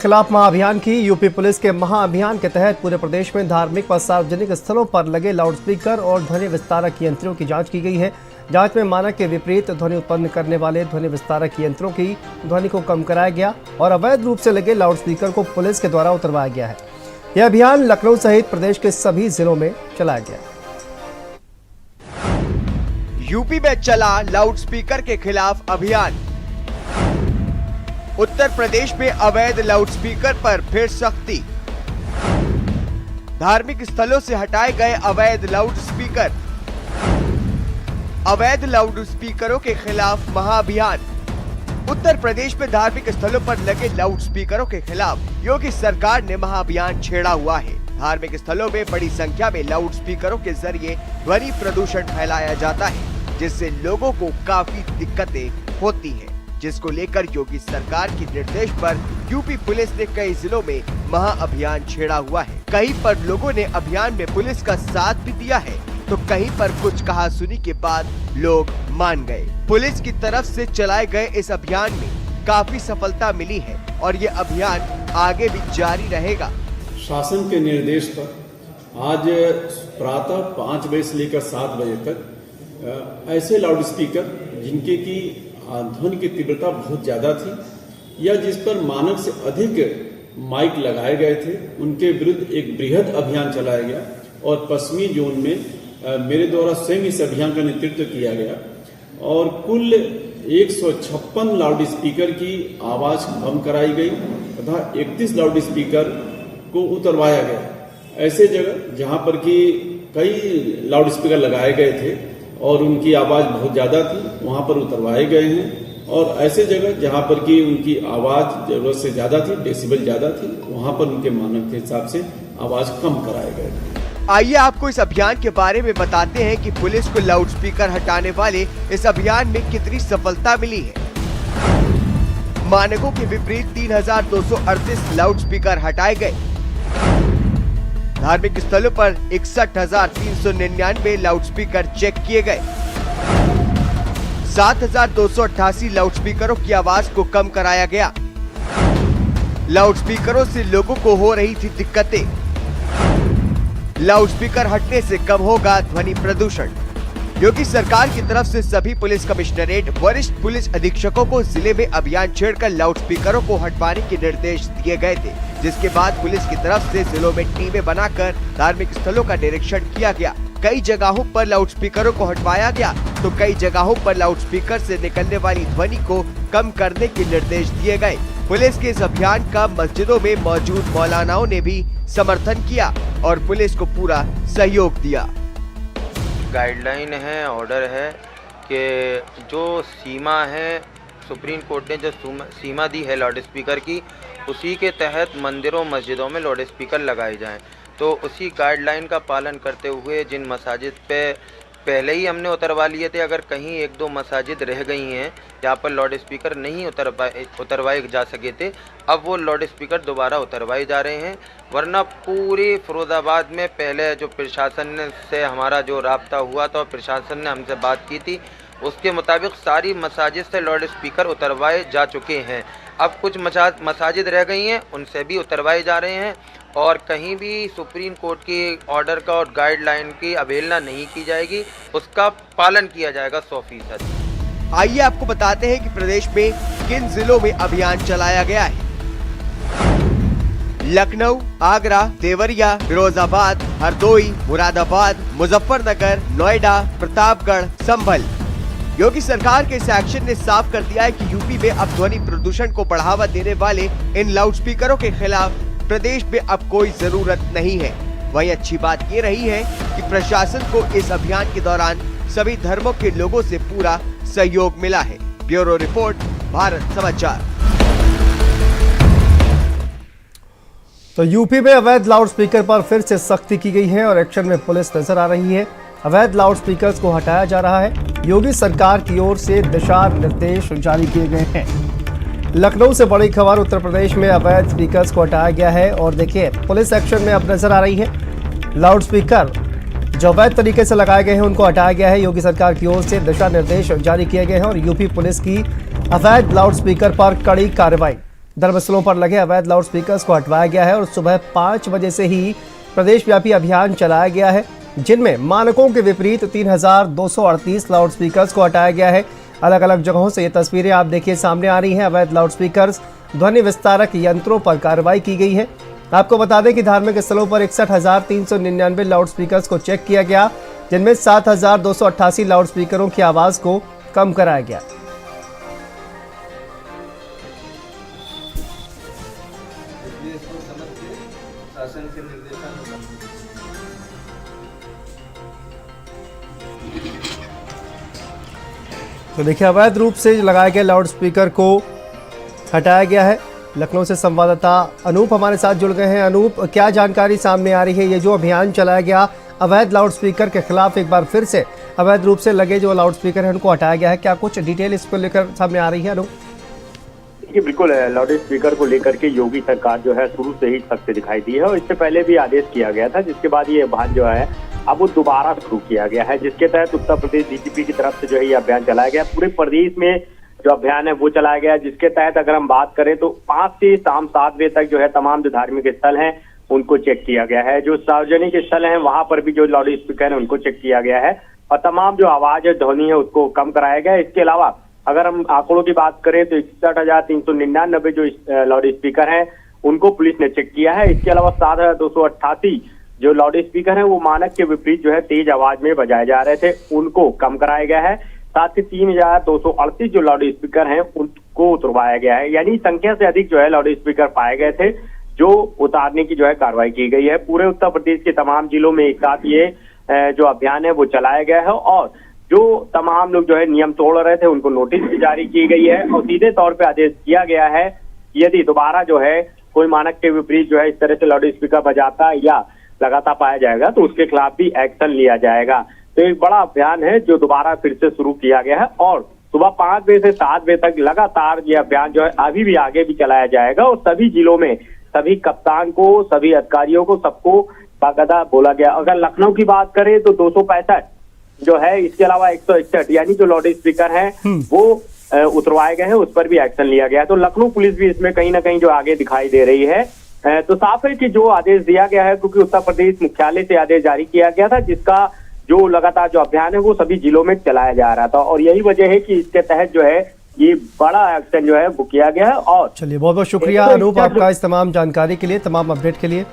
खिलाफ महाअभियान की यूपी पुलिस के महाअभियान के तहत पूरे प्रदेश में धार्मिक व सार्वजनिक स्थलों पर लगे लाउडस्पीकर और ध्वनि विस्तारक यंत्रों की जांच की गई है। जांच में मानक के विपरीत ध्वनि उत्पन्न करने वाले ध्वनि विस्तारक यंत्रों की ध्वनि को कम कराया गया और अवैध रूप से लगे लाउडस्पीकर को पुलिस के द्वारा उतरवाया गया है। यह अभियान लखनऊ सहित प्रदेश के सभी जिलों में चलाया गया। यूपी में चला लाउडस्पीकर के खिलाफ अभियान। उत्तर प्रदेश में अवैध लाउडस्पीकर पर फिर सख्ती। धार्मिक स्थलों से हटाए गए अवैध लाउडस्पीकर। अवैध लाउडस्पीकरों के खिलाफ महाअभियान। उत्तर प्रदेश में धार्मिक स्थलों पर लगे लाउडस्पीकरों के खिलाफ योगी सरकार ने महाअभियान छेड़ा हुआ है। धार्मिक स्थलों में बड़ी संख्या में लाउडस्पीकरों के जरिए ध्वनि प्रदूषण फैलाया जाता है, जिससे लोगों को काफी दिक्कतें होती हैं, जिसको लेकर योगी सरकार के निर्देश पर यूपी पुलिस ने कई जिलों में महाअभियान छेड़ा हुआ है। कहीं पर लोगों ने अभियान में पुलिस का साथ भी दिया है, तो कहीं पर कुछ कहासुनी के बाद लोग मान गए। पुलिस की तरफ से चलाए गए इस अभियान में काफी सफलता मिली है और ये अभियान आगे भी जारी रहेगा। शासन के निर्देश पर आज प्रातः 5 बजे से लेकर 7 बजे तक ऐसे लाउडस्पीकर जिनके की ध्वनि की तीव्रता बहुत ज्यादा थी या जिस पर मानक से अधिक माइक लगाए गए थे, उनके विरुद्ध एक बृहद अभियान चलाया गया और पश्चिमी जोन में मेरे द्वारा स्वयं इस अभियान का नेतृत्व किया गया और कुल 156 लाउडस्पीकर की आवाज कम कराई गई तथा 31 लाउडस्पीकर को उतरवाया गया। ऐसे जगह जहां पर कि कई लाउडस्पीकर लगाए गए थे और उनकी आवाज बहुत ज्यादा थी, वहां पर उतरवाए गए हैं और ऐसे जगह जहां पर कि उनकी आवाज जरूरत से ज्यादा थी, डेसिबल ज्यादा थी, वहां पर उनके मानक के हिसाब से आवाज कम कराए गए। आइए आपको इस अभियान के बारे में बताते हैं कि पुलिस को लाउडस्पीकर हटाने वाले इस अभियान में कितनी सफलता मिली है। मानकों के विपरीत 3238 लाउडस्पीकर हटाए गए। धार्मिक स्थलों पर 61,399 लाउडस्पीकर चेक किए गए। 7,288 लाउडस्पीकरों की आवाज को कम कराया गया। लाउडस्पीकरों से लोगों को हो रही थी दिक्कतें। लाउडस्पीकर हटने से कम होगा ध्वनि प्रदूषण। योगी सरकार की तरफ से सभी पुलिस कमिश्नरेट वरिष्ठ पुलिस अधीक्षकों को जिले में अभियान छेड़कर लाउडस्पीकरों को हटवाने के निर्देश दिए गए थे, जिसके बाद पुलिस की तरफ से जिलों में टीमें बनाकर धार्मिक स्थलों का निरीक्षण किया गया। कई जगहों पर लाउडस्पीकरों को हटवाया गया तो कई जगहों पर लाउडस्पीकर से निकलने वाली ध्वनि को कम करने के निर्देश दिए गए। पुलिस के इस अभियान का मस्जिदों में मौजूद मौलानाओं ने भी समर्थन किया और पुलिस को पूरा सहयोग दिया। गाइडलाइन है, ऑर्डर है कि जो सीमा है, सुप्रीम कोर्ट ने जो सीमा दी है लाउडस्पीकर की, उसी के तहत मंदिरों मस्जिदों में लाउडस्पीकर लगाए जाएं। तो उसी गाइडलाइन का पालन करते हुए जिन मसाजिद पे पहले ही हमने उतरवा लिए थे, अगर कहीं 1-2 मसाजिद रह गई हैं जहाँ पर लाउडस्पीकर नहीं उतरवाए जा सके थे, अब वो लाउडस्पीकर दोबारा उतरवाए जा रहे हैं। वरना पूरे फिरोजाबाद में पहले जो प्रशासन से हमारा जो राब्ता हुआ था और प्रशासन ने हमसे बात की थी, उसके मुताबिक सारी मसाजिद से लाउडस्पीकर उतरवाए जा चुके हैं। अब कुछ मसाजिद रह गई हैं, उनसे भी उतरवाए जा रहे हैं और कहीं भी सुप्रीम कोर्ट के ऑर्डर का और गाइडलाइन की अवहेलना नहीं की जाएगी, उसका पालन किया जाएगा 100%। आइए आपको बताते हैं कि प्रदेश में किन जिलों में अभियान चलाया गया है। लखनऊ, आगरा, देवरिया, फिरोजाबाद, हरदोई, मुरादाबाद, मुजफ्फरनगर, नोएडा, प्रतापगढ़, संभल। योगी सरकार के इस एक्शन ने साफ कर दिया है कि यूपी में अब ध्वनि प्रदूषण को बढ़ावा देने वाले इन लाउडस्पीकरों के खिलाफ प्रदेश में अब कोई जरूरत नहीं है। वहीं अच्छी बात ये रही है कि प्रशासन को इस अभियान के दौरान सभी धर्मों के लोगों से पूरा सहयोग मिला है। ब्यूरो रिपोर्ट, भारत समाचार। तो यूपी में अवैध लाउडस्पीकर पर फिर से सख्ती की गई है और एक्शन में पुलिस नजर आ रही है। अवैध लाउडस्पीकर्स को हटाया जा रहा है। योगी सरकार की ओर से दिशा निर्देश जारी किए गए हैं। लखनऊ से बड़ी खबर, उत्तर प्रदेश में अवैध स्पीकर्स को हटाया गया है और देखिए पुलिस एक्शन में अब नजर आ रही है। लाउडस्पीकर जो अवैध तरीके से लगाए गए हैं उनको हटाया गया है। योगी सरकार की ओर से दिशा निर्देश जारी किए गए हैं और यूपी पुलिस की अवैध लाउडस्पीकर पर कड़ी कार्रवाई धर्मस्थलों पर लगे अवैध लाउड स्पीकर्स को हटवाया गया है और सुबह 5 बजे से ही प्रदेश व्यापी अभियान चलाया गया है, जिनमें मानकों के विपरीत 3238 लाउड स्पीकर्स को हटाया गया है। अलग अलग जगहों से ये तस्वीरें आप देखिए सामने आ रही हैं। अवैध लाउड स्पीकर्स, ध्वनि विस्तारक यंत्रों पर कार्रवाई की गई है। आपको बता दें कि धार्मिक स्थलों पर 61,399 लाउड स्पीकर्स को चेक किया गया, जिनमें 7,288 लाउड स्पीकरों की आवाज को कम कराया गया। तो देखिए, अवैध रूप से लगाए गए लाउड स्पीकर को हटाया गया है। लखनऊ से संवाददाता अनूप हमारे साथ जुड़ गए हैं। अनूप, क्या जानकारी सामने आ रही है? ये जो अभियान चलाया गया अवैध लाउड स्पीकर के खिलाफ, एक बार फिर से अवैध रूप से लगे जो लाउड स्पीकर हैं उनको हटाया गया है, क्या कुछ डिटेल इसको लेकर सामने आ रही है अनूप? देखिए, बिल्कुल लाउड स्पीकर को लेकर के योगी सरकार जो है शुरू से ही सख्त दिखाई दी है और इससे पहले भी आदेश किया गया था, जिसके बाद ये अभियान जो है अब वो दोबारा शुरू किया गया है, जिसके तहत उत्तर प्रदेश डीजीपी की तरफ से जो है ये अभियान चलाया गया। पूरे प्रदेश में जो अभियान है वो चलाया गया, जिसके तहत अगर हम बात करें तो 5 से शाम 7 बजे तक जो है तमाम जो धार्मिक स्थल हैं उनको चेक किया गया है। जो सार्वजनिक स्थल हैं वहां पर भी जो लाउड स्पीकर है उनको चेक किया गया है और तमाम जो आवाज है, ध्वनि है, उसको कम कराया गया है। इसके अलावा अगर हम आंकड़ों की बात करें तो 61,399 जो लाउड स्पीकर हैं उनको पुलिस ने चेक किया है। इसके अलावा 7,288 जो लाउड स्पीकर हैं वो मानक के विपरीत जो है तेज आवाज में बजाए जा रहे थे, उनको कम कराया गया है। साथ ही 3,238 जो लाउड स्पीकर हैं उनको उतरवाया गया है, यानी संख्या से अधिक जो है लाउड स्पीकर पाए गए थे, जो उतारने की जो है कार्रवाई की गई है। पूरे उत्तर प्रदेश के तमाम जिलों में एक साथ ये जो अभियान है वो चलाया गया है और जो तमाम लोग जो है नियम तोड़ रहे थे उनको नोटिस भी जारी की गई है और सीधे तौर पे आदेश किया गया है कि यदि दोबारा जो है कोई मानक के विपरीत जो है इस तरह से लाउड स्पीकर बजाता या लगाता पाया जाएगा तो उसके खिलाफ भी एक्शन लिया जाएगा। तो एक बड़ा अभियान है जो दोबारा फिर से शुरू किया गया है और सुबह 5 बजे से 7 बजे तक लगातार ये अभियान जो है अभी भी आगे भी चलाया जाएगा और सभी जिलों में सभी कप्तान को, सभी अधिकारियों को, सबको बाकायदा बोला गया। अगर लखनऊ की बात करें तो 265 जो है, इसके अलावा 161 यानी जो लाउड स्पीकर हैं वो उतरवाए गए हैं, उस पर भी एक्शन लिया गया है। तो लखनऊ पुलिस भी इसमें कहीं ना कहीं जो आगे दिखाई दे रही है। तो साफ है कि जो आदेश दिया गया है, क्योंकि उत्तर प्रदेश मुख्यालय से आदेश जारी किया गया था जिसका जो लगातार जो अभियान है वो सभी जिलों में चलाया जा रहा था और यही वजह है कि इसके तहत जो है ये बड़ा एक्शन जो है वो किया गया है। और चलिए, बहुत बहुत शुक्रिया अनूप आपका इस तमाम जानकारी के लिए, तमाम अपडेट के लिए।